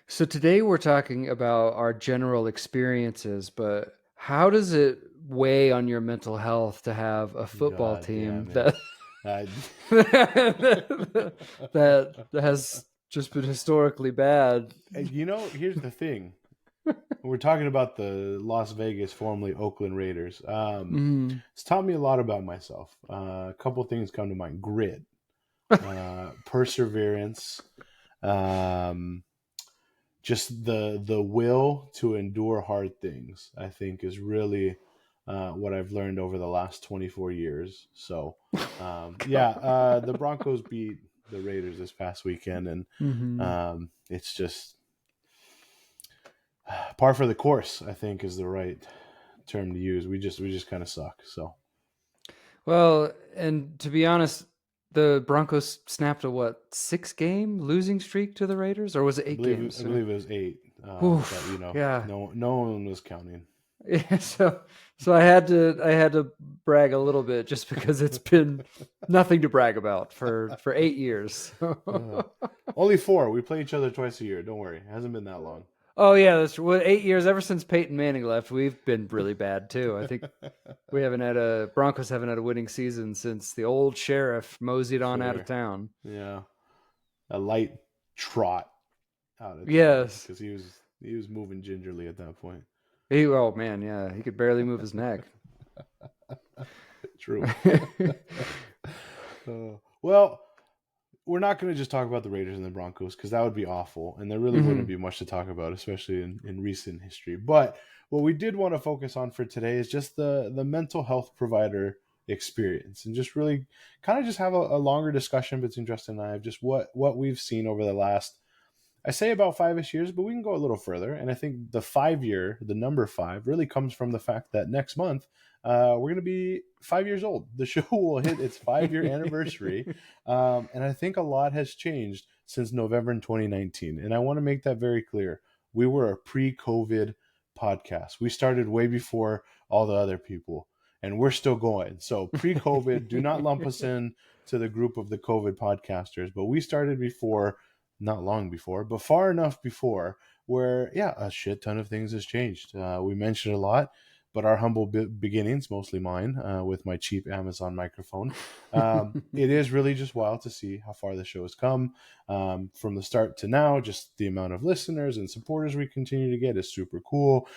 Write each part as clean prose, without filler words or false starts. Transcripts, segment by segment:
So today we're talking about our general experiences, but how does it weigh on your mental health to have a football God team damn it. that I, that has just been historically bad? Here's the thing. We're talking about the Las Vegas, formerly Oakland Raiders. Mm. It's taught me a lot about myself. A couple things come to mind: grit, perseverance, um, just the will to endure hard things. I think is really what I've learned over the last 24 years. So, yeah, the Broncos beat the Raiders this past weekend, and Hmm. it's just par for the course. I think is the right term to use. We just kind of suck. So Well, and to be honest, the Broncos snapped a what, 6 game losing streak to the Raiders, or was it I eight believe games? I believe it was eight, but Oof, yeah. no one was counting. Yeah, so I had to brag a little bit just because it's been nothing to brag about for 8 years. Uh, Only four. We play each other twice a year. Don't worry, it hasn't been that long. Oh yeah, that's what 8 years ever since Peyton Manning left. We've been really bad too. I think we haven't had a Broncos haven't had a winning season since the old sheriff moseyed on out of Fair, town. yeah, a light trot out of town Yes, because he was moving gingerly at that point. oh man, yeah, he could barely move his neck. True. Well, we're not going to just talk about the Raiders and the Broncos because that would be awful, and there really wouldn't Hmm. be much to talk about, especially in recent history. But what we did want to focus on for today is just the mental health provider experience, and just really kind of just have a longer discussion between Justin and I of just what we've seen over the last, I say about 5-ish years, but we can go a little further. And I think the number five, really comes from the fact that next month we're going to be 5 years old. The show will hit its 5-year anniversary. And I think a lot has changed since November in 2019. And I want to make that very clear. We were a pre COVID podcast. We started way before all the other people, and we're still going. So pre COVID, do not lump us in to the group of the COVID podcasters, but we started before, not long before, but far enough before where, yeah, a shit ton of things has changed. We mentioned a lot, but our humble beginnings, mostly mine, with my cheap Amazon microphone, it is really just wild to see how far the show has come from the start to now. Just the amount of listeners and supporters we continue to get is super cool.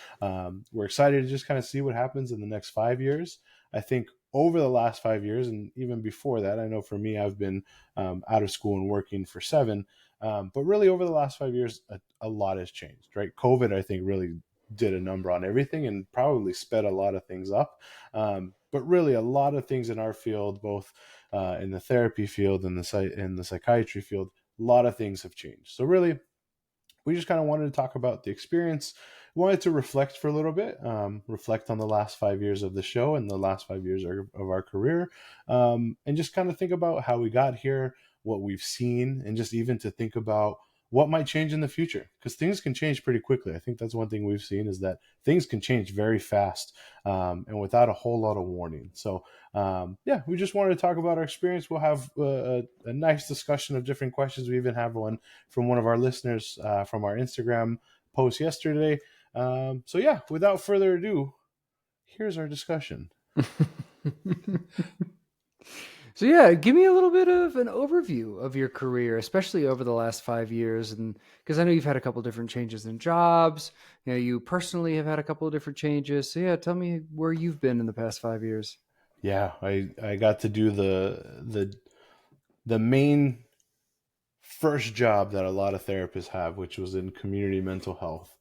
We're excited to just kind of see what happens in the next 5 years. I think over the last 5 years, and even before that, I know for me, I've been out of school and working for 7. But really, over the last 5 years, a lot has changed, right? COVID, I think, really did a number on everything and probably sped a lot of things up. But really, a lot of things in our field, both in the therapy field and in the psychiatry field, a lot of things have changed. So really, we just kind of wanted to talk about the experience. We wanted to reflect for a little bit, reflect on the last 5 years of the show and the last 5 years of our career, and just kind of think about how we got here, what we've seen, and just even to think about what might change in the future, because things can change pretty quickly. I think that's one thing we've seen, is that things can change very fast, and without a whole lot of warning. So yeah, we just wanted to talk about our experience. We'll have a nice discussion of different questions. We even have one from one of our listeners from our Instagram post yesterday. So yeah, without further ado, here's our discussion. So yeah, give me a little bit of an overview of your career, especially over the last 5 years, and because I know you've had a couple different changes in jobs. You know, you personally have had a couple of different changes. So yeah, tell me where you've been in the past 5 years. Yeah, I got to do the main first job that a lot of therapists have, which was in community mental health.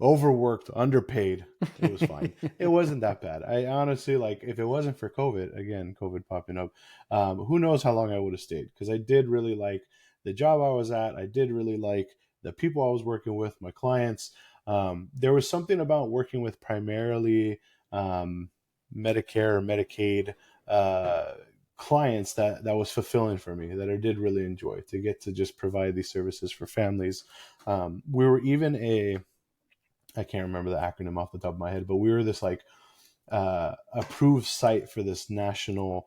Overworked, underpaid. It was fine. It wasn't that bad. I honestly, like, if it wasn't for COVID, again, COVID popping up, who knows how long I would have stayed, because I did really like the job I was at. I did really like the people I was working with, my clients. There was something about working with primarily Medicare or Medicaid uh, clients that was fulfilling for me, that I did really enjoy, to get to just provide these services for families. We were even I can't remember the acronym off the top of my head, but we were this like approved site for this national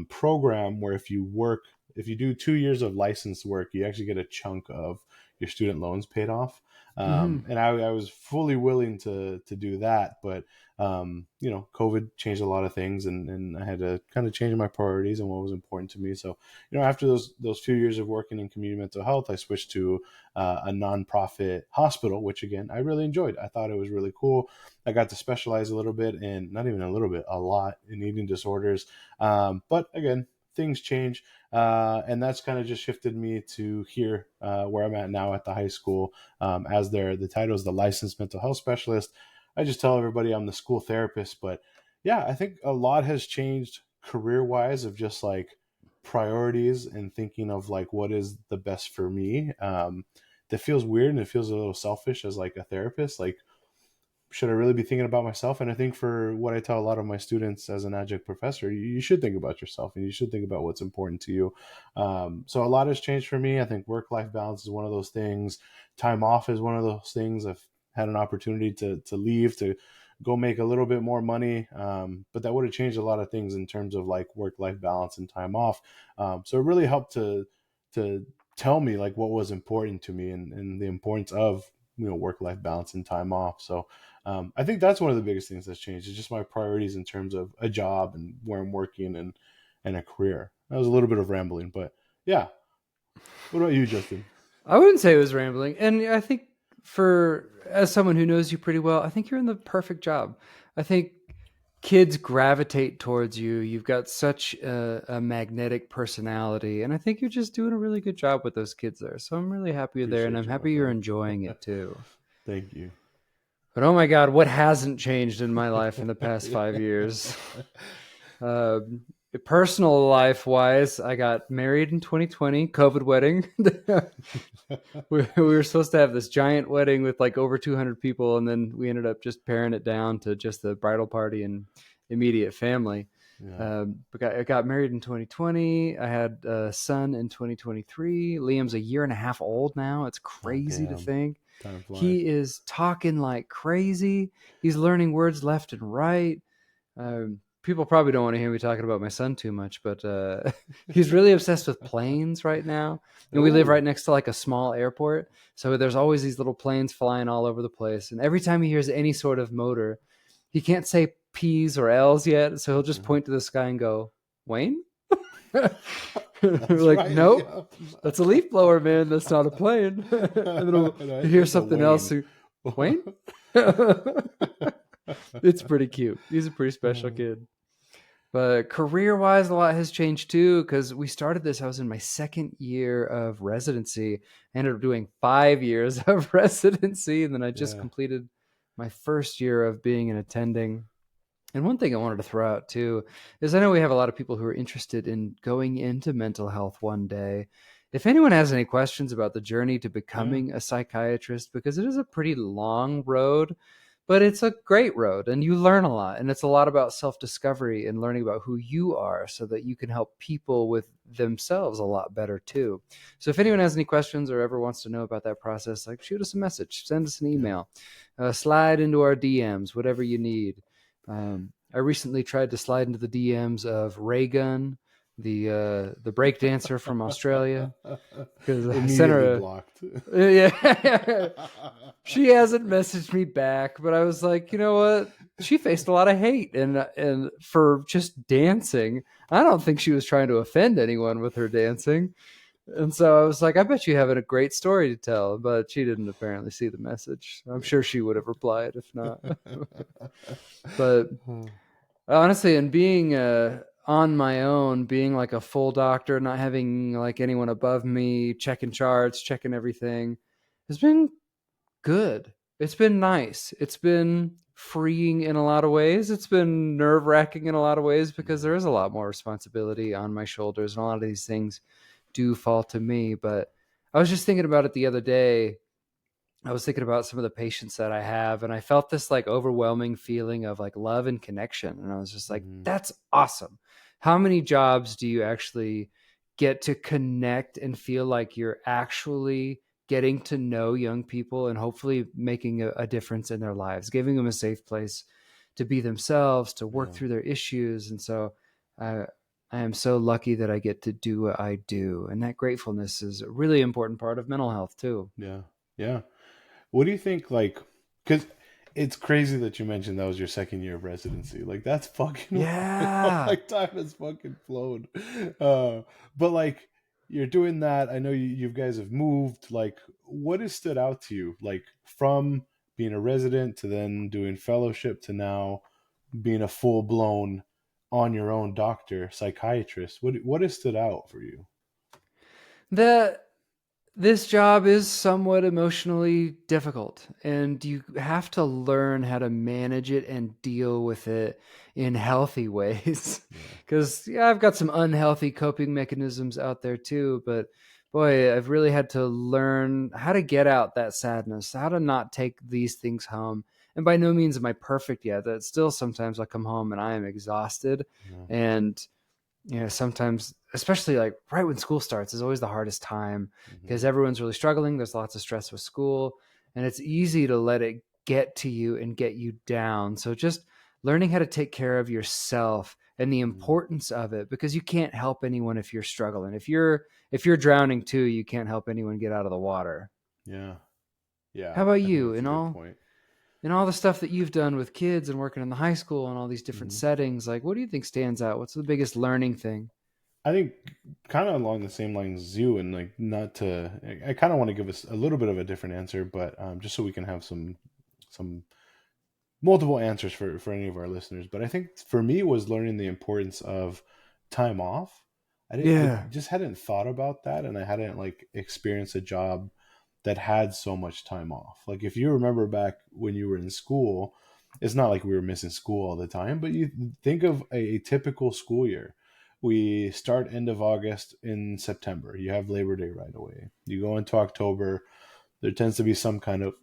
program where if you do 2 years of licensed work, you actually get a chunk of your student loans paid off. Hmm. And I was fully willing to do that, but COVID changed a lot of things, and I had to kind of change my priorities and what was important to me. So, after those few years of working in community mental health, I switched to a nonprofit hospital, which again I really enjoyed. I thought it was really cool. I got to specialize a little bit, and not even a little bit, a lot in eating disorders. But again, things change, and that's kind of just shifted me to here, where I'm at now at the high school, as the title is the licensed mental health specialist. I just tell everybody I'm the school therapist, but yeah, I think a lot has changed career wise of just like priorities and thinking of like what is the best for me. That feels weird and it feels a little selfish as like a therapist. Like, should I really be thinking about myself? And I think for what I tell a lot of my students as an adjunct professor, you should think about yourself and you should think about what's important to you. So a lot has changed for me. I think work-life balance is one of those things. Time off is one of those things. I've had an opportunity to leave, to go make a little bit more money. But that would have changed a lot of things in terms of like work-life balance and time off. So it really helped to tell me like what was important to me, and the importance of work-life balance and time off. So I think that's one of the biggest things that's changed is just my priorities in terms of a job and where I'm working, and a career. That was a little bit of rambling, but yeah. What about you, Justin? I wouldn't say it was rambling. And I think for as someone who knows you pretty well, I think you're in the perfect job. I think kids gravitate towards you. You've got such a magnetic personality, and I think you're just doing a really good job with those kids there. So I'm really happy you're there, and Appreciate I'm you, my happy you're friend. enjoying it too. Thank you. But oh my God, what hasn't changed in my life in the past 5 years? Um, Personal life wise, I got married in 2020, COVID wedding. We were supposed to have this giant wedding with like over 200 people, and then we ended up just paring it down to just the bridal party and immediate family. Yeah. I got married in 2020. I had a son in 2023. Liam's a year and a half old now. It's Oh, crazy to damn. think. Time flies. He is talking like crazy. He's learning words left and right. People probably don't want to hear me talking about my son too much, but he's really obsessed with planes right now. And we live Oh. right next to like a small airport. So there's always these little planes flying all over the place. And every time he hears any sort of motor, he can't say P's or L's yet. So he'll just Mhm. point to the sky and go, Wayne? We're That's like, right. nope, Yeah. that's a leaf blower, man. That's not a plane. And then he'll No, hear it's a something else. Wayne. And, Wayne? It's pretty cute. He's a pretty special kid. But career wise, a lot has changed too because we started this. I was in my second year of residency. I ended up doing 5 years of residency. And then I just Yeah. completed my first year of being an attending. And one thing I wanted to throw out too is I know we have a lot of people who are interested in going into mental health one day. If anyone has any questions about the journey to Yeah. becoming a psychiatrist, because it is a pretty long road, but it's a great road and you learn a lot. And it's a lot about self discovery and learning about who you are so that you can help people with themselves a lot better too. So if anyone has any questions or ever wants to know about that process, like shoot us a message, send us an Yeah. email, slide into our DMs, whatever you need. I recently tried to slide into the DMs of Raygun, the break dancer from Australia, because I sent Immediately her blocked. yeah. She hasn't messaged me back, but I was like, you know what? She faced a lot of hate and for just dancing. I don't think she was trying to offend anyone with her dancing. And so I was like, I bet you have a great story to tell, but she didn't apparently see the message. I'm sure she would have replied if not. But honestly, and being on my own, being like a full doctor, not having like anyone above me, checking charts, checking everything, has been good. It's been nice. It's been freeing in a lot of ways. It's been nerve wracking in a lot of ways because Yeah. there is a lot more responsibility on my shoulders, and a lot of these things do fall to me. But I was just thinking about it the other day. I was thinking about some of the patients that I have, and I felt this like overwhelming feeling of like love and connection. And I was just like, Mhm. that's awesome. How many jobs do you actually get to connect and feel like you're actually getting to know young people and hopefully making a difference in their lives, giving them a safe place to be themselves, to work Yeah. through their issues? And so uh, I am so lucky that I get to do what I do. And that gratefulness is a really important part of mental health too. Yeah. Yeah. What do you think, like, because it's crazy that you mentioned that was your second year of residency. Like, that's fucking wild. Yeah. Like, time has fucking flown. Uh, but, like, you're doing that. I know you guys have moved. Like, what has stood out to you? Like, from being a resident to then doing fellowship to now being a full blown on your own doctor, psychiatrist. What has stood out for you? The This job is somewhat emotionally difficult, and you have to learn how to manage it and deal with it in healthy ways. Yeah. Because, yeah, I've got some unhealthy coping mechanisms out there too, but boy, I've really had to learn how to get out that sadness, how to not take these things home. And by no means am I perfect yet. That still sometimes I come home and I am exhausted, Yeah. and sometimes, especially like right when school starts, is always the hardest time Hmm. because everyone's really struggling. There's lots of stress with school, and it's easy to let it get to you and get you down. So just learning how to take care of yourself and the Hmm. importance of it, because you can't help anyone if you're struggling. If you're drowning too, you can't help anyone get out of the water. Yeah. Yeah. How about I think you? that's In a good all point. in all the stuff that you've done with kids and working in the high school and all these different Hmm. settings, like what do you think stands out? What's the biggest learning thing? I think kind of along the same lines as you, and like not to. I kind of want to give us a little bit of a different answer, but just so we can have some multiple answers for any of our listeners. But I think for me was learning the importance of time off. I Yeah. just hadn't thought about that, and I hadn't like experienced a job that had so much time off. Like if you remember back when you were in school, it's not like we were missing school all the time, but you think of a typical school year. We start end of August, in September. You have Labor Day right away. You go into October. There tends to be some kind of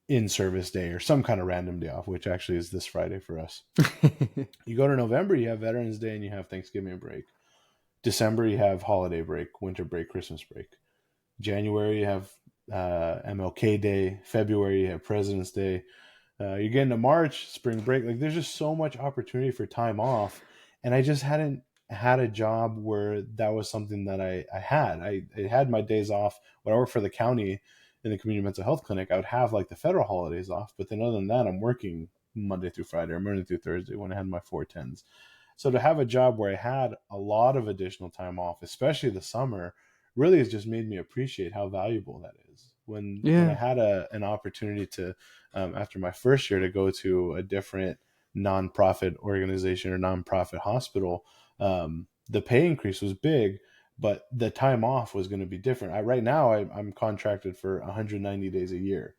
in service day or some kind of random day off, which actually is this Friday for us. You go to November, you have Veterans Day and you have Thanksgiving break. December, you have holiday break, winter break, Christmas break. January, you have MLK Day. February, you have President's Day. You get into March, spring break. Like there's just so much opportunity for time off, and I just hadn't had a job where that was something that I had. I had my days off when I worked for the county in the community mental health clinic. I would have like the federal holidays off, but then other than that, I'm working Monday through Friday or Monday through Thursday when I had my 410s. So to have a job where I had a lot of additional time off, especially the summer, really has just made me appreciate how valuable that is. When I Yeah. had an opportunity to after my first year to go to a different nonprofit organization or nonprofit hospital, the pay increase was big, but the time off was going to be different. Right now I'm contracted for 190 days a year.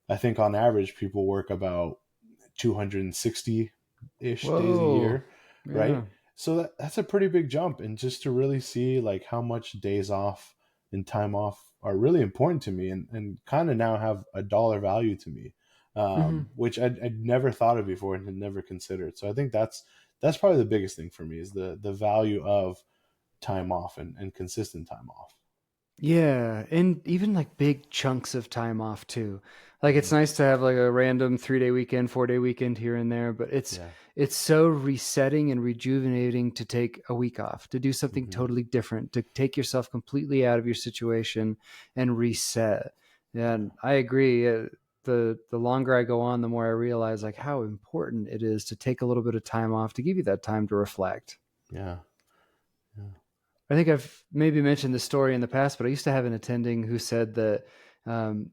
I think on average people work about 260 ish days a Whoa. year, right? Yeah. So that's a pretty big jump. And just to really see like how much days off and time off are really important to me and kind of now have a dollar value to me, Hmm. which I'd never thought of before and had never considered. So I think that's probably the biggest thing for me is the value of time off and consistent time off. Yeah, and even like big chunks of time off too. Like it's Mhm. nice to have like a random 3-day weekend, 4-day weekend here and there, but it's Yeah. it's so resetting and rejuvenating to take a week off, to do something Hmm. totally different, to take yourself completely out of your situation and reset. Yeah. And I agree. The longer I go on, the more I realize like how important it is to take a little bit of time off to give you that time to reflect. Yeah. Yeah. I think I've maybe mentioned this story in the past, but I used to have an attending who said that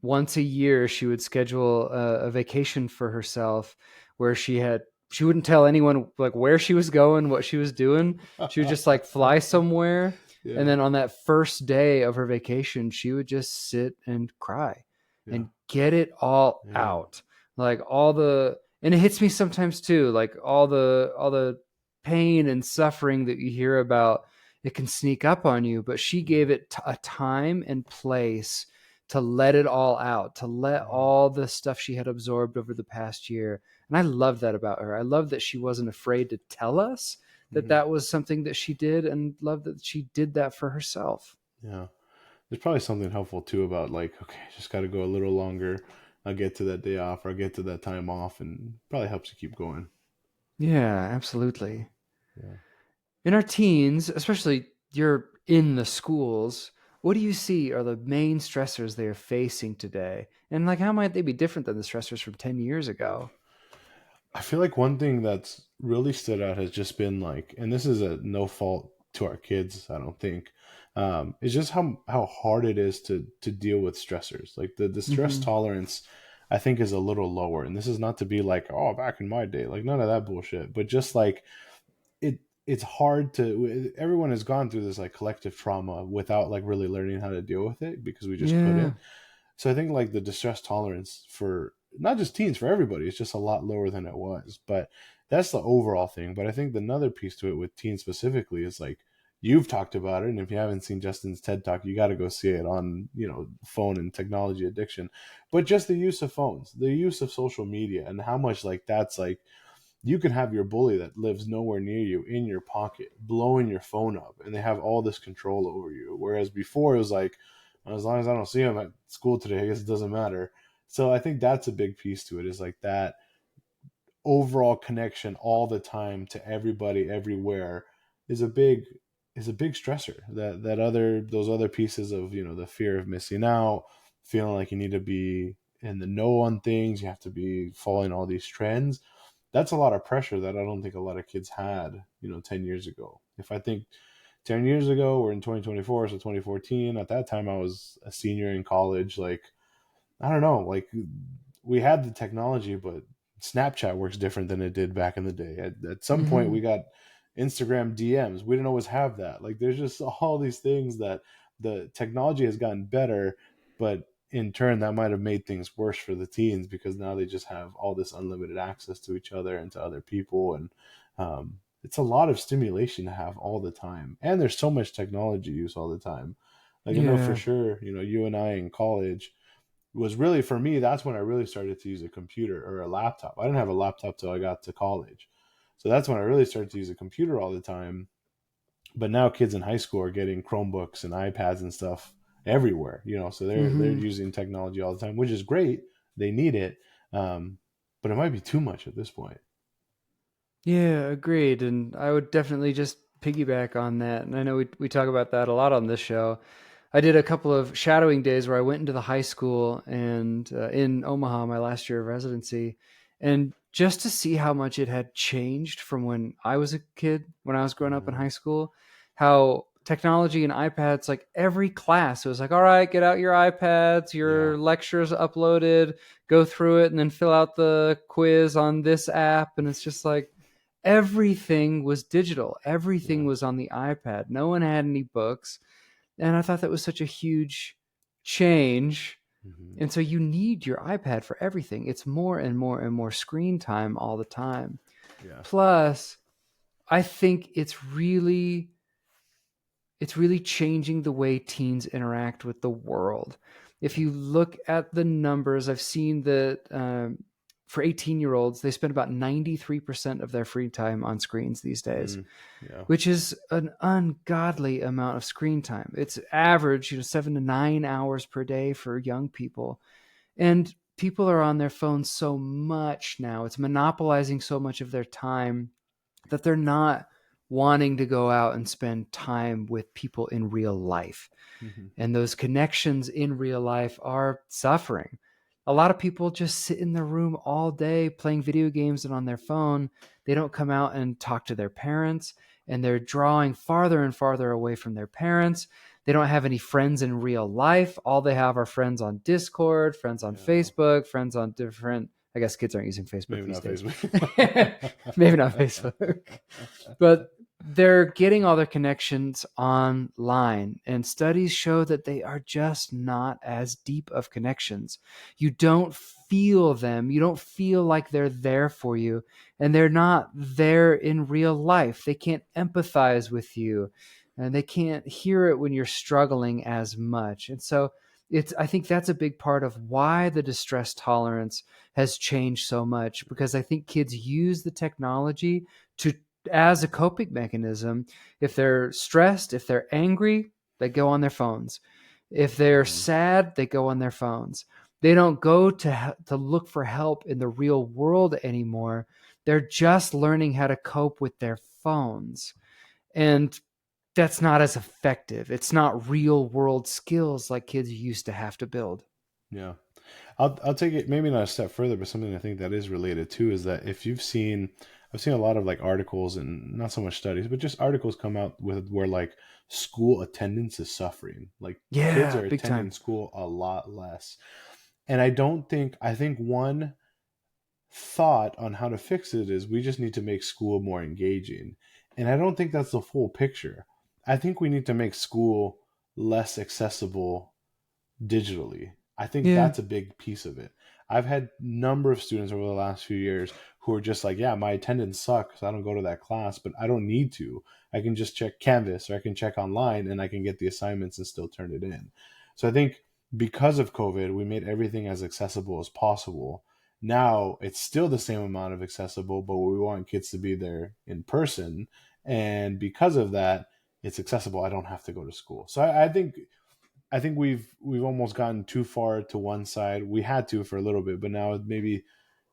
once a year she would schedule a vacation for herself where she wouldn't tell anyone like where she was going, what she was doing. She would just like fly somewhere, and Yeah. then on that first day of her vacation, she would just sit and cry Yeah. and get it all Yeah. out. Like all the and it hits me sometimes too, like all the pain and suffering that you hear about, it can sneak up on you, but she gave it a time and place to let it all out, to let Hmm. all the stuff she had absorbed over the past year. And I love that about her. I love that she wasn't afraid to tell us that Hmm. that was something that she did, and love that she did that for herself. Yeah. There's probably something helpful too about like, okay, just got to go a little longer. I'll get to that day off or I'll get to that time off and probably helps you keep going. Yeah, absolutely. Yeah. In our teens, especially you're in the schools, what do you see are the main stressors they are facing today? And like how might they be different than the stressors from 10 years ago? I feel like one thing that's really stood out has just been like, and this is a no fault to our kids, I don't think. It's just how hard it is to deal with stressors. Like the stress Mhm. tolerance, I think, is a little lower. And this is not to be like, oh, back in my day, like none of that bullshit. But just like it, it's hard to. Everyone has gone through this like collective trauma without like really learning how to deal with it because we just Yeah. couldn't. So I think like the distress tolerance for not just teens, for everybody, it's just a lot lower than it was. But that's the overall thing. But I think another piece to it with teens specifically is like you've talked about it, and if you haven't seen Justin's TED Talk, you got to go see it on phone and technology addiction. But just the use of phones, the use of social media, and how much like that's like you can have your bully that lives nowhere near you in your pocket, blowing your phone up, and they have all this control over you. Whereas before it was like, "Well, as long as I don't see him at school today, I guess it doesn't matter." So I think that's a big piece to it is like that overall connection all the time to everybody everywhere is a big stressor. That those other pieces of the fear of missing out, feeling like you need to be in the know on things, you have to be following all these trends. That's a lot of pressure that I don't think a lot of kids had 10 years ago. If I think 10 years ago, we're in 2024, so 2014, at that time I was a senior in college. Like I don't know, like we had the technology, but Snapchat works different than it did back in the day. At some point, we Mhm. got Instagram DMs. We didn't always have that. Like there's just all these things that the technology has gotten better, but in turn, that might have made things worse for the teens because now they just have all this unlimited access to each other and to other people, and it's a lot of stimulation to have all the time. And there's so much technology use all the time. Like I know for Yeah. sure, you and I in college was really for me that's when I really started to use a computer or a laptop. I didn't have a laptop till I got to college. So that's when I really started to use a computer all the time. But now kids in high school are getting Chromebooks and iPads and stuff everywhere, so they're Mhm. using technology all the time, which is great. They need it. Um, but it might be too much at this point. Yeah, agreed. And I would definitely just piggyback on that. And I know we talk about that a lot on this show. I did a couple of shadowing days where I went into the high school and in Omaha, my last year of residency, and just to see how much it had changed from when I was a kid, when I was growing up in Mm, high school, how technology and iPads, like every class, it was like, all right, get out your iPads, yeah. your lectures uploaded, go through it, and then fill out the quiz on this app. And it's just like, everything was digital. Everything Yeah. was on the iPad. No one had any books. And I thought that was such a huge change. Hmm. And so you need your iPad for everything. It's more and more and more screen time all the time. Yeah. Plus, I think it's really changing the way teens interact with the world. If Yeah. you look at the numbers, I've seen that for 18-year-olds, they spend about 93% of their free time on screens these days, Mm, yeah. which is an ungodly amount of screen time. It's average, 7 to 9 hours per day for young people. And people are on their phones so much now. It's monopolizing so much of their time that they're not wanting to go out and spend time with people in real life. Hmm. And those connections in real life are suffering. A lot of people just sit in their room all day playing video games and on their phone. They don't come out and talk to their parents, and they're drawing farther and farther away from their parents. They don't have any friends in real life. All they have are friends on Discord, friends on Yeah. Facebook, friends on different. I guess kids aren't using Facebook Maybe these not days. Facebook. Maybe not Facebook. But they're getting all their connections online, and studies show that they are just not as deep of connections. You don't feel them, you don't feel like they're there for you, and they're not there in real life. They can't empathize with you, and they can't hear it when you're struggling as much. And so I think that's a big part of why the distress tolerance has changed so much, because I think kids use the technology to as a coping mechanism. If they're stressed, if they're angry, they go on their phones. If they're Hmm. sad, they go on their phones. They don't go to look for help in the real world anymore. They're just learning how to cope with their phones. And that's not as effective. It's not real world skills like kids used to have to build. Yeah. I'll take it maybe not a step further, but something I think that is related too is that if you've seen, I've seen a lot of like articles and not so much studies, but just articles come out with where like school attendance is suffering. Like kids Yeah, are big attending time. school a lot less. And I think one thought on how to fix it is we just need to make school more engaging. And I don't think that's the full picture. I think we need to make school less accessible digitally. I think Yeah. that's a big piece of it. I've had number of students over the last few years who are just like, yeah, my attendance sucks. I don't go to that class, but I don't need to. I can just check Canvas or I can check online and I can get the assignments and still turn it in. So I think because of COVID, we made everything as accessible as possible. Now it's still the same amount of accessible, but we want kids to be there in person. And because of that, it's accessible. I don't have to go to school. So I think we've almost gotten too far to one side. We had to for a little bit, but now maybe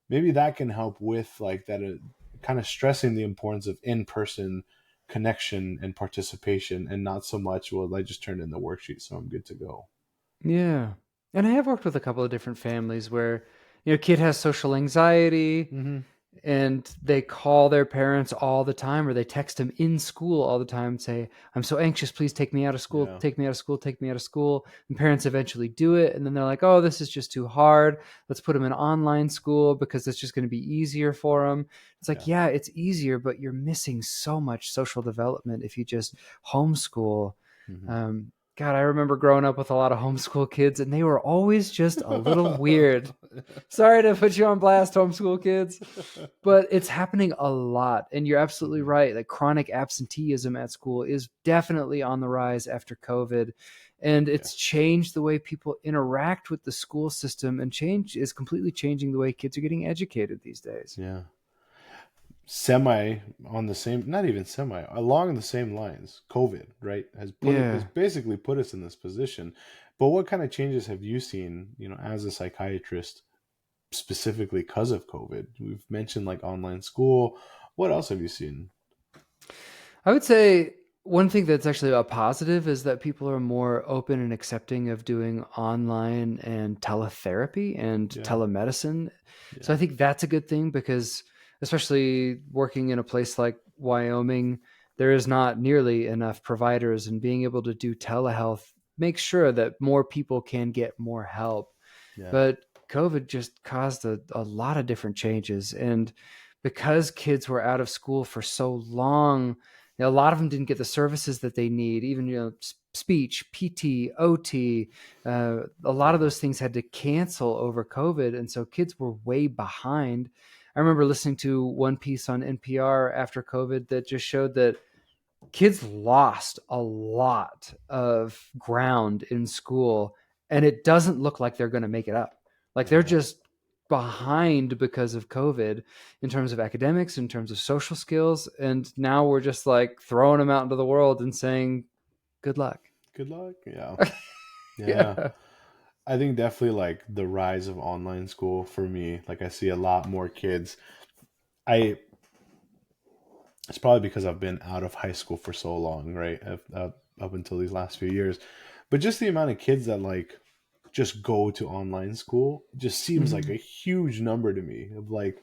that can help with like that kind of stressing the importance of in-person connection and participation and not so much well I just turned in the worksheet so I'm good to go. Yeah. And I have worked with a couple of different families where, kid has social anxiety Mm-hmm. and they call their parents all the time or they text them in school all the time and say, I'm so anxious, please take me out of school, Yeah. take me out of school, take me out of school. And parents eventually do it. And then they're like, oh, this is just too hard. Let's put them in online school because it's just going to be easier for them. It's like, Yeah. yeah, it's easier, but you're missing so much social development if you just homeschool. Mm-hmm. God, I remember growing up with a lot of homeschool kids, and they were always just a little weird. Sorry to put you on blast, homeschool kids, but it's happening a lot. And you're absolutely Mm-hmm. right. Like chronic absenteeism at school is definitely on the rise after COVID. And it's Yes. changed the way people interact with the school system and change is completely changing the way kids are getting educated these days. Yeah. Semi on the same, not even semi, along the same lines, COVID, right, has Yeah. basically put us in this position. But what kind of changes have you seen, as a psychiatrist, specifically because of COVID? We've mentioned like online school. What else have you seen? I would say one thing that's actually a positive is that people are more open and accepting of doing online and teletherapy and Yeah, telemedicine. So I yeah, think that's a good thing because, especially working in a place like Wyoming, there is not nearly enough providers, and being able to do telehealth makes sure that more people can get more help. yeah, But COVID just caused a lot of different changes. And because kids were out of school for so long, a lot of them didn't get the services that they need, even, speech, PT, OT. A lot of yeah, those things had to cancel over COVID. And so kids were way behind. I remember listening to one piece on NPR after COVID that just showed that kids lost a lot of ground in school, and it doesn't look like they're going to make it up. Like they're yeah. just behind because of COVID in terms of academics, in terms of social skills. And now we're just like throwing them out into the world and saying, good luck. Good luck. Yeah, yeah. Yeah. I think definitely like the rise of online school for me. Like I see a lot more kids. I It's probably because I've been out of high school for so long, right? Up until these last few years, but just the amount of kids that like just go to online school just seems like a Mhm. huge number to me. Of like,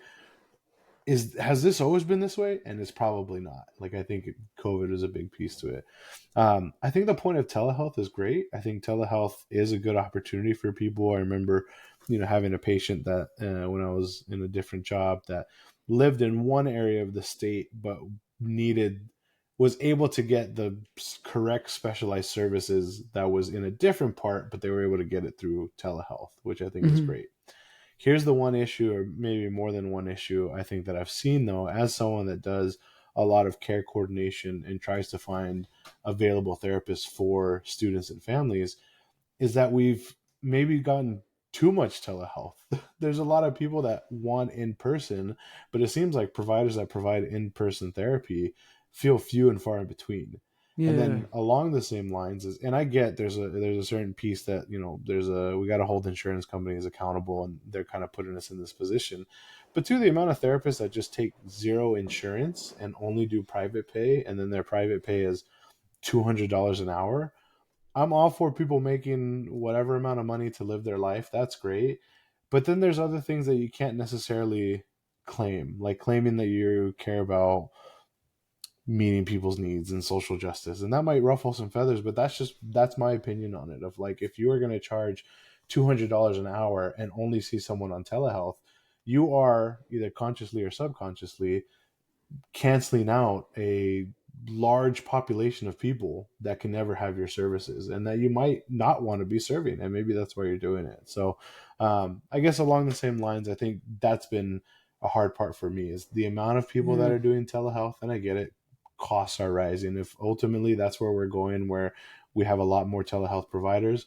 has this always been this way? And it's probably not. Like I think COVID is a big piece to it. I think the point of telehealth is great. I think telehealth is a good opportunity for people. I remember, having a patient that when I was in a different job that lived in one area of the state but needed was able to get the correct specialized services that was in a different part, but they were able to get it through telehealth, which I think is Mhm. great. Here's the one issue, or maybe more than one issue, I think that I've seen though, as someone that does a lot of care coordination and tries to find available therapists for students and families, is that we've maybe gotten too much telehealth. There's a lot of people that want in person, but it seems like providers that provide in person therapy feel few and far in between. And Yeah. then along the same lines is, and I get there's a certain piece that, we got to hold insurance companies accountable, and they're kind of putting us in this position. But to the amount of therapists that just take zero insurance and only do private pay, and then their private pay is $200 an hour. I'm all for people making whatever amount of money to live their life. That's great. But then there's other things that you can't necessarily claim, like claiming that you care about meeting people's needs and social justice. And that might ruffle some feathers, but that's my opinion on it. Of like, if you are going to charge $200 an hour and only see someone on telehealth, you are either consciously or subconsciously canceling out a large population of people that can never have your services and that you might not want to be serving, and maybe that's why you're doing it. So I guess along the same lines, I think that's been a hard part for me, is the amount of people that Yeah. are doing telehealth. And I get it, costs are rising. If ultimately that's where we're going, where we have a lot more telehealth providers,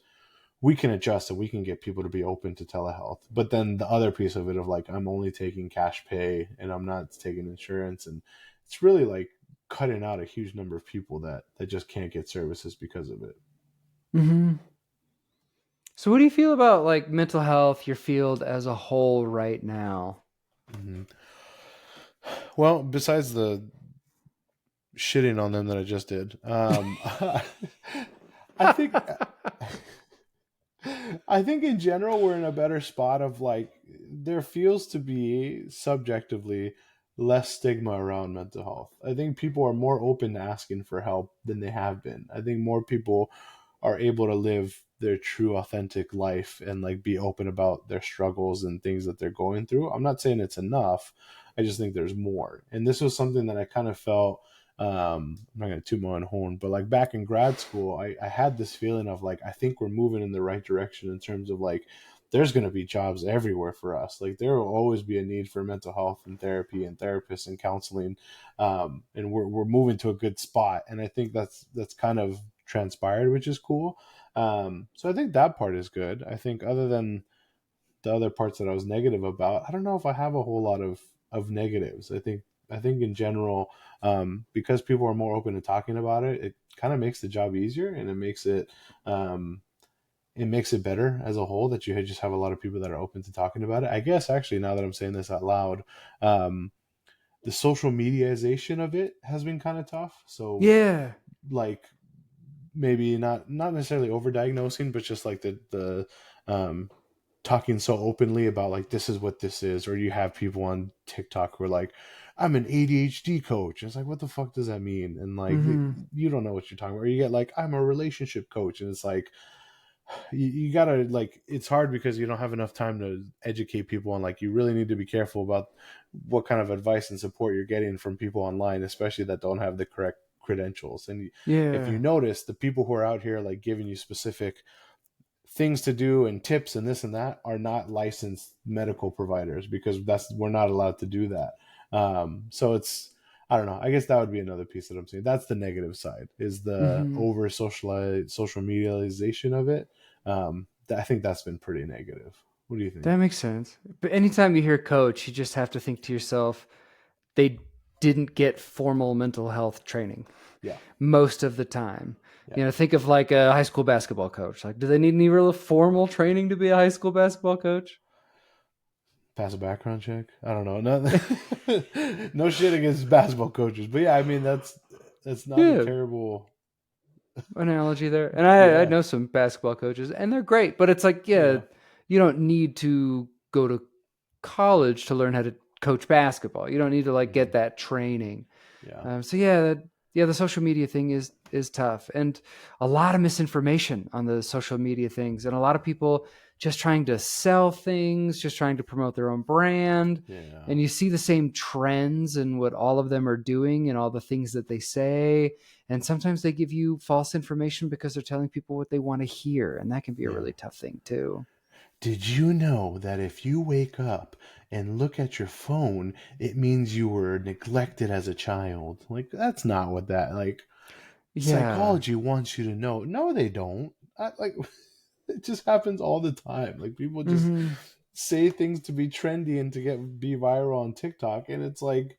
we can adjust and we can get people to be open to telehealth. But then the other piece of it, of like, I'm only taking cash pay and I'm not taking insurance, and it's really like cutting out a huge number of people that just can't get services because of it. Hmm. So, what do you feel about like mental health, your field as a whole, right now? Hmm. Well, besides the shitting on them that I just did, I think I think in general we're in a better spot of like, there feels to be subjectively less stigma around mental health. I think people are more open to asking for help than they have been. I think more people are able to live their true authentic life and like be open about their struggles and things that they're going through. I'm not saying it's enough. I just think there's more. And this was something that I kind of felt, I'm not going to toot my own horn, but like back in grad school, I had this feeling of like, I think we're moving in the right direction in terms of like, there's going to be jobs everywhere for us. Like there will always be a need for mental health and therapy and therapists and counseling. And we're moving to a good spot. And I think that's kind of transpired, which is cool. So I think that part is good. I think other than the other parts that I was negative about, I don't know if I have a whole lot of negatives. I think in general, because people are more open to talking about it, it kind of makes the job easier, and um, it makes it better as a whole, that you just have a lot of people that are open to talking about it. I guess actually, now that I'm saying this out loud, um, the social mediaization of it has been kind of tough. So Yeah. like, maybe not necessarily overdiagnosing, but just like the talking so openly about like, this is what this is. Or you have people on TikTok who are like, I'm an ADHD coach. And it's like, what the fuck does that mean? And like, Hmm. you don't know what you're talking about. Or you get like, I'm a relationship coach, and it's like, you gotta like, it's hard because you don't have enough time to educate people on like, you really need to be careful about what kind of advice and support you're getting from people online, especially that don't have the correct credentials. And if you Yeah. notice, the people who are out here like giving you specific things to do and tips and this and that are not licensed medical providers, because we're not allowed to do that. So it's, I don't know. I guess that would be another piece that I'm saying. That's the negative side, is the Hmm. over socialized social medialization of it. I think that's been pretty negative. What do you think? That makes sense. But anytime you hear coach, you just have to think to yourself, they didn't get formal mental health training Yeah, most of the time. yeah. You know, think of like a high school basketball coach. Like, do they need any real formal training to be a high school basketball coach? Pass a background check. I don't know. No, no shit against basketball coaches, but yeah, I mean that's not a Yeah, terrible. analogy there. And I Yeah, know some basketball coaches, and they're great. But it's like, yeah, yeah. you don't need to go to college to learn how to coach basketball. You don't need to like Hmm. get that training. Yeah. So yeah, yeah, the social media thing is tough, and a lot of misinformation on the social media things, and a lot of people just trying to sell things, just trying to promote their own brand, Yeah. and you see the same trends and what all of them are doing and all the things that they say, and sometimes they give you false information because they're telling people what they want to hear, and that can be a Yeah. really tough thing too. Did you know that if you wake up and look at your phone, it means you were neglected as a child? Like, that's not what that, like, Yeah. psychology wants you to know. No, they don't. Like, it just happens all the time. Like, people just Hmm. say things to be trendy and to be viral on TikTok. And it's like,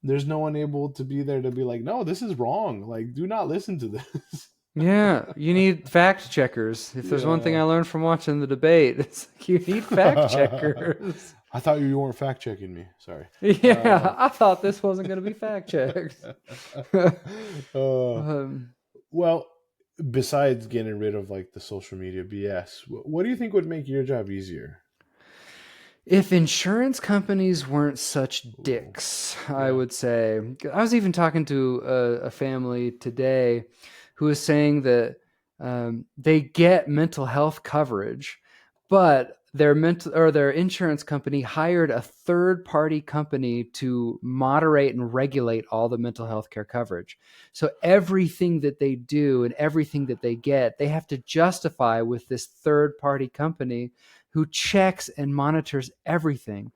there's no one able to be there to be like, no, this is wrong. Like, do not listen to this. Yeah, you need fact checkers. If there's one thing Yeah. I learned from watching the debate, it's like you need fact checkers. I thought you weren't fact checking me. Sorry. Yeah, I thought this wasn't going to be fact checked. uh, um, well, besides getting rid of like the social media BS, what do you think would make your job easier? if insurance companies weren't such Ooh, dicks, I yeah. would say. I was even talking to a family today who was saying that they get mental health coverage, but their insurance company hired a third party company to moderate and regulate all the mental health care coverage. So everything that they do and everything that they get, they have to justify with this third party company who checks and monitors everything.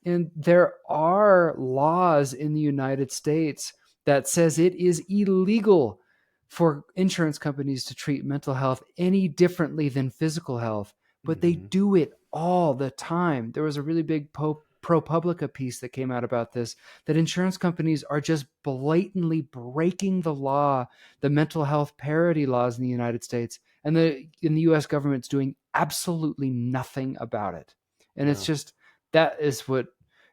And there are laws in the United States that says it is illegal for insurance companies to treat mental health any differently than physical health, but they Hmm. do it all the time. There was a really big ProPublica piece that came out about this, that insurance companies are just blatantly breaking the law, the mental health parity laws in the United States, and in the US government's doing absolutely nothing about it. And it's Yeah. just, that is what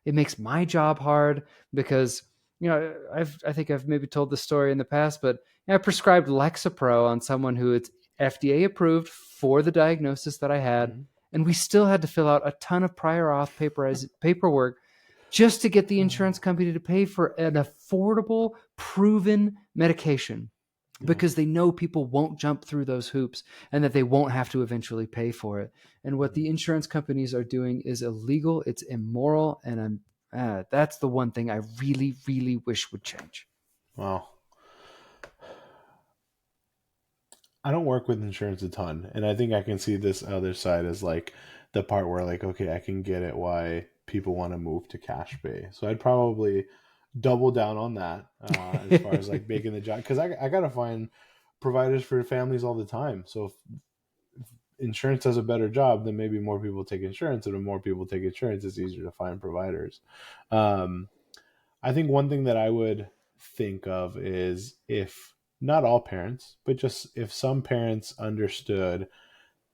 it makes my job hard, because I think I've maybe told this story in the past, but I prescribed Lexapro on someone who it's FDA approved for the diagnosis that I had, Mhm. and we still had to fill out a ton of prior auth paperwork just to get the insurance company to pay for an affordable, proven medication, Yeah. because they know people won't jump through those hoops and that they won't have to eventually pay for it. And what Mhm. the insurance companies are doing is illegal, it's immoral, and that's the one thing I really, really wish would change. Wow. I don't work with insurance a ton, and I think I can see this other side as like the part where like, okay, I can get it why people want to move to cash pay. So I'd probably double down on that as far as like making the job, because I gotta find providers for families all the time. So if insurance does a better job, then maybe more people take insurance, and when more people take insurance, it's easier to find providers. Um, I think one thing that I would think of is if not all parents, but just if some parents understood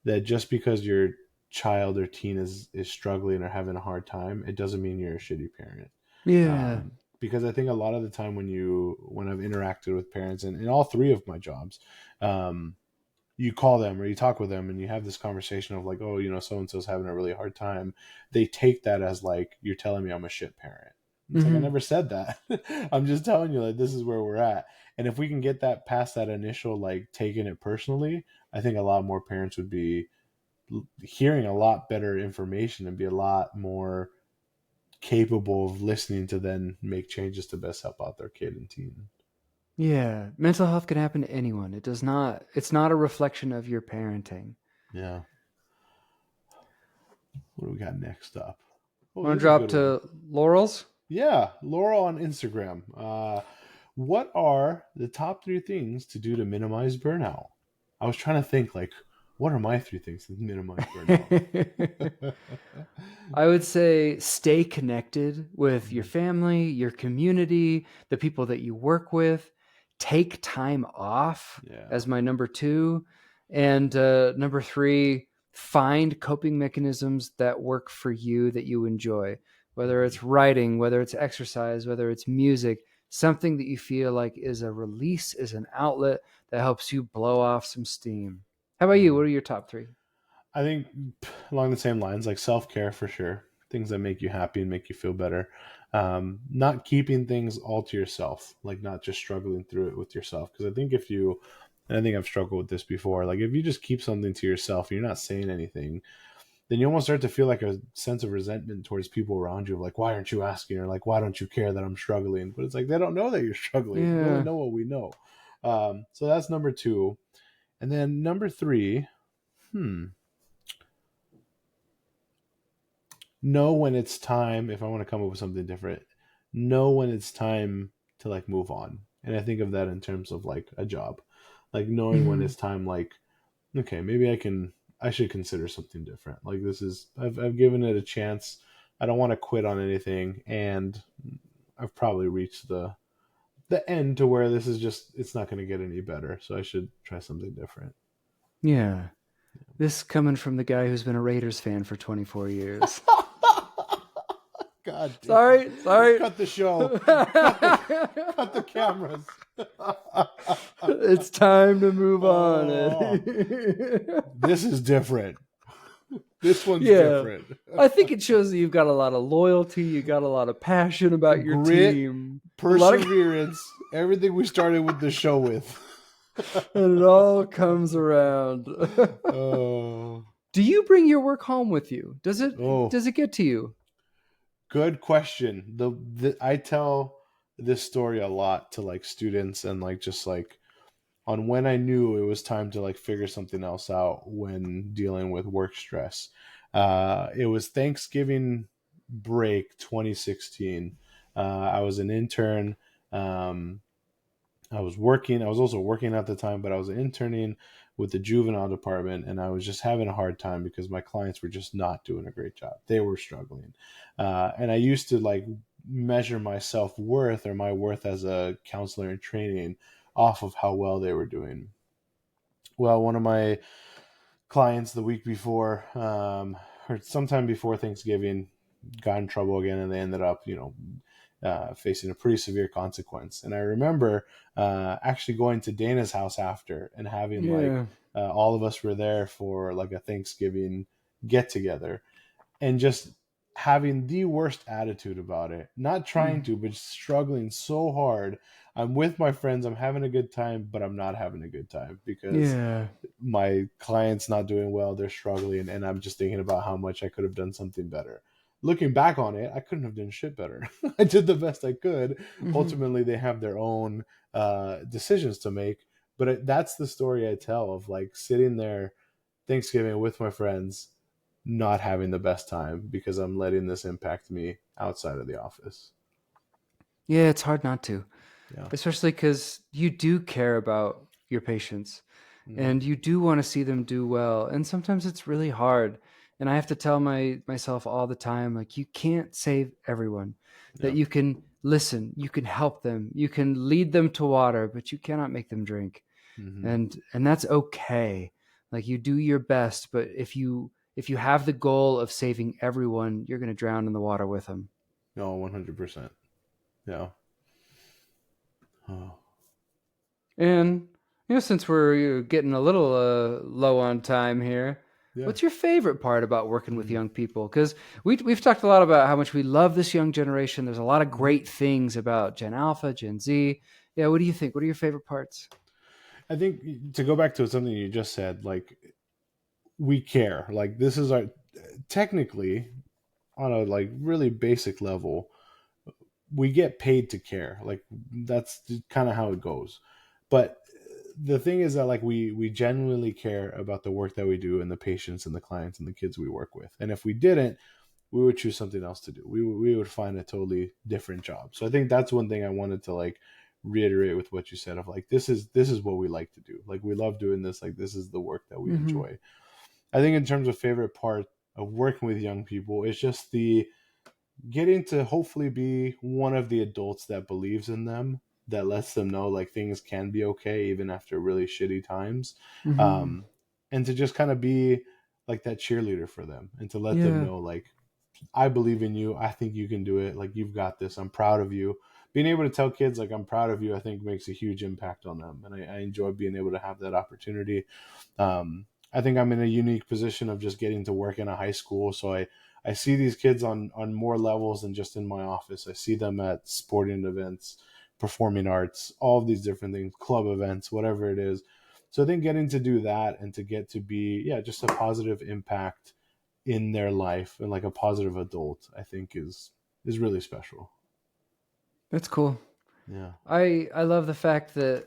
that just because your child or teen is struggling or having a hard time, it doesn't mean you're a shitty parent. Yeah. Because I think a lot of the time when I've interacted with parents in all three of my jobs, um, you call them or you talk with them and you have this conversation of like, oh, so and so's having a really hard time. They take that as like, you're telling me I'm a shit parent. It's like, I Hmm. never said that. I'm just telling you like this is where we're at. And if we can get that past that initial like taking it personally, I think a lot more parents would be hearing a lot better information and be a lot more capable of listening to then make changes to best help out their kid and teen. Yeah. Mental health can happen to anyone. It's not a reflection of your parenting. Yeah. What do we got next up? Oh, Want to this is a drop good one. to Laurel's? Yeah, Laurel on Instagram. What are the top three things to do to minimize burnout? I was trying to think like, what are my three things to minimize burnout? I would say stay connected with your Mhm. family, your community, the people that you work with. Take time off Yeah. as my number two. And number three, find coping mechanisms that work for you, that you enjoy, whether Mhm. it's writing, whether it's exercise, whether it's music, something that you feel like is a release, is an outlet that helps you blow off some steam. How about you? Yeah. What are your top three? I think along the same lines, like self care for sure. Things that make you happy and make you feel better. Not keeping things all to yourself, like not just struggling through it with yourself. Because I think if you, and I think I've struggled with this before, like if you just keep something to yourself and you're not saying anything, then you almost start to feel like a sense of resentment towards people around you, of like, why aren't you asking? Or like, why don't you care that I'm struggling? But it's like, they don't know that you're struggling. We only Yeah. know what we know. So that's number two. And then number three, hmm know when it's time. If I want to come up with something different, know when it's time to like move on. And I think of that in terms of like a job, like knowing when Mhm. it's time, like, okay, maybe I should consider something different. Like this is, I've given it a chance. I don't want to quit on anything. And I've probably reached the end to where this is just it's not going to get any better. So I should try something different. Yeah. This coming from the guy who's been a Raiders fan for 24 years. God damn Sorry. Cut the show. Cut the cameras. It's time to move on, Oh, Eddie. this is different. This one's Yeah. different. I think it shows that you've got a lot of loyalty. You got a lot of passion about your Grit, team. perseverance, everything we started with the show with. And it all comes around. Oh. Do you bring your work home with you? Does it Oh. get to you? Good question. I tell this story a lot to like students and like just like on when I knew it was time to like figure something else out when dealing with work stress. It was Thanksgiving break 2016. I was an intern. I was working. I was also working at the time, but I was interning with the juvenile department, and I was just having a hard time because my clients were just not doing a great job. They were struggling, and I used to like measure my self-worth or my worth as a counselor in training off of how well they were doing. Well, one of my clients the week before, or sometime before Thanksgiving, got in trouble again, and they ended up, facing a pretty severe consequence. And I remember actually going to Dana's house after and having like all of us were there for like a Thanksgiving get together, and just having the worst attitude about it. Not trying to, but struggling so hard. I'm with my friends. I'm having a good time, but I'm not having a good time because my client's not doing well. They're struggling, and I'm just thinking about how much I could have done something better. Looking back on it, I couldn't have done shit better. I did the best I could. Ultimately, they have their own decisions to make. But that's the story I tell of like sitting there Thanksgiving with my friends, not having the best time because I'm letting this impact me outside of the office. Yeah, it's hard not to. Yeah. Especially because you do care about your patients and you do want to see them do well. And sometimes it's really hard. And I have to tell myself all the time, like, you can't save everyone, that you can listen, you can help them, you can lead them to water, but you cannot make them drink. And that's okay. Like, you do your best, but if you have the goal of saving everyone, you're going to drown in the water with them. No, 100%. Yeah. Oh. And since we're getting a little low on time here, what's your favorite part about working with young people? Because we've talked a lot about how much we love this young generation. There's a lot of great things about Gen Alpha, Gen Z. Yeah, what do you think? What are your favorite parts? I think to go back to something you just said, like, we care. Like, this is our technically on a like really basic level, we get paid to care. Like, that's kind of how it goes. But the thing is that like we genuinely care about the work that we do and the patients and the clients and the kids we work with. And if we didn't, we would choose something else to do. We would find a totally different job. So I think that's one thing I wanted to like reiterate with what you said of like, this is what we like to do. Like, we love doing this. Like, this is the work that we enjoy. I think in terms of favorite part of working with young people, it's just the getting to hopefully be one of the adults that believes in them, that lets them know like things can be okay even after really shitty times. And to just kind of be like that cheerleader for them and to let them know like, I believe in you. I think you can do it. Like, you've got this. I'm proud of you. Being able to tell kids like I'm proud of you, I think makes a huge impact on them. And I enjoy being able to have that opportunity. I think I'm in a unique position of just getting to work in a high school. So I see these kids on more levels than just in my office. I see them at sporting events, performing arts, all of these different things, club events, whatever it is. So I think getting to do that and to get to be, just a positive impact in their life and like a positive adult, I think is really special. That's cool. Yeah. I love the fact that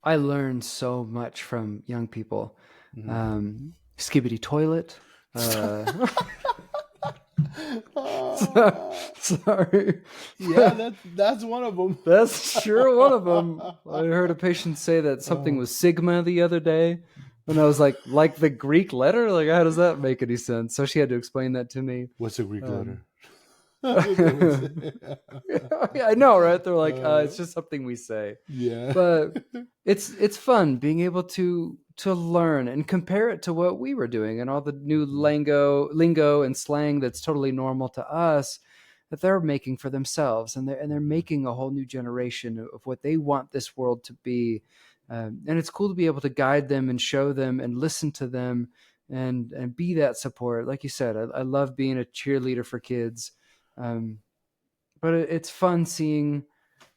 I learned so much from young people. Skibbity toilet. Sorry. Yeah, that's one of them. That's sure one of them. I heard a patient say that something was sigma the other day. And I was like the Greek letter? Like, how does that make any sense? So she had to explain that to me. What's a Greek letter? They would say. I know, right? They're like, uh, it's just something we say. yeah. But it's fun being able to learn and compare it to what we were doing and all the new Mhm. lingo and slang that's totally normal to us that they're making for themselves, and they're Mhm. making a whole new generation of what they want this world to be. And it's cool to be able to guide them and show them and listen to them and be that support. Like you said, I love being a cheerleader for kids. Um, but it's fun seeing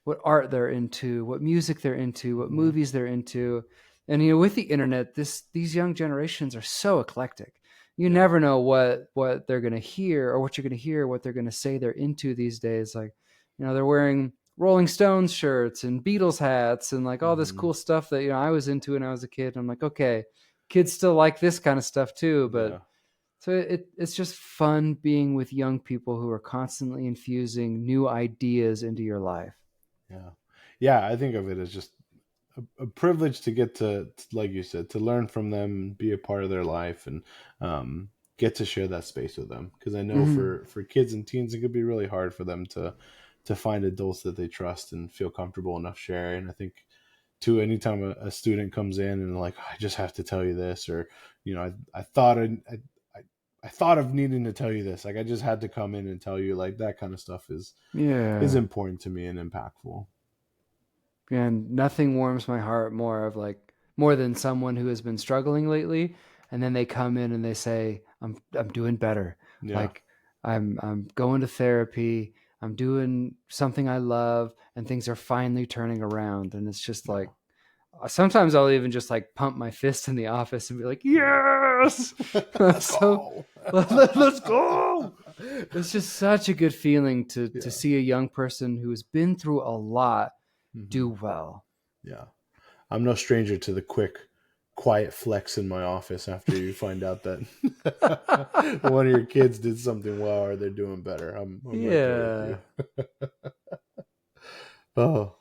what art they're into, what music they're into, what Mhm. movies they're into. And with the internet, these young generations are so eclectic. You Yeah. never know what they're going to hear or what you're going to hear, what they're going to say they're into these days. Like, they're wearing Rolling Stones shirts and Beatles hats and like all this Mhm. cool stuff that I was into when I was a kid. I'm like, okay, kids still like this kind of stuff too, but Yeah. so it's just fun being with young people who are constantly infusing new ideas into your life. Yeah. Yeah. I think of it as just a privilege to get to, like you said, to learn from them, be a part of their life, and get to share that space with them. Because I know Mm-hmm. for kids and teens, it could be really hard for them to find adults that they trust and feel comfortable enough sharing. I think too, anytime a student comes in and like, I just have to tell you this, or I thought I thought of needing to tell you this, like I just had to come in and tell you, like that kind of stuff is Yeah. important to me and impactful. And nothing warms my heart more than someone who has been struggling lately, and then they come in and they say, I'm doing better. Yeah. Like I'm going to therapy, I'm doing something I love, and things are finally turning around. And it's just Yeah. like sometimes I'll even just like pump my fist in the office and be like, Yeah. yes. Let's So go. let's go. It's just such a good feeling to Yeah. see a young person who's been through a lot do Hmm. well. Yeah. I'm no stranger to the quick, quiet flex in my office after you find out that one of your kids did something well or they're doing better. I'm right there with Yeah. you. Oh,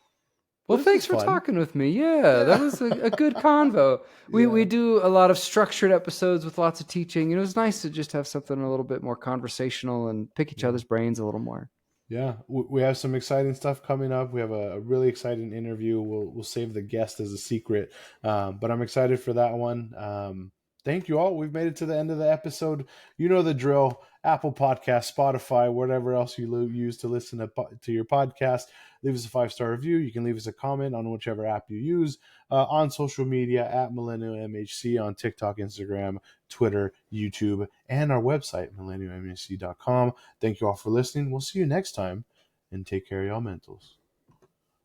but Well, this was thanks for fun. talking with me. Yeah, that Yeah. was a good convo. We Yeah. do a lot of structured episodes with lots of teaching. It was nice to just have something a little bit more conversational and pick each Yeah. other's brains a little more. Yeah, we have some exciting stuff coming up. We have a really exciting interview. We'll save the guest as a secret, but I'm excited for that one. Thank you all. We've made it to the end of the episode. You know the drill. Apple Podcast, Spotify, whatever else you use to listen to your podcast. Leave us a 5-star review. You can leave us a comment on whichever app you use. On social media at Millennial MHC on TikTok, Instagram, Twitter, YouTube, and our website, millennialmhc.com. Thank you all for listening. We'll see you next time, and take care of y'all mentals.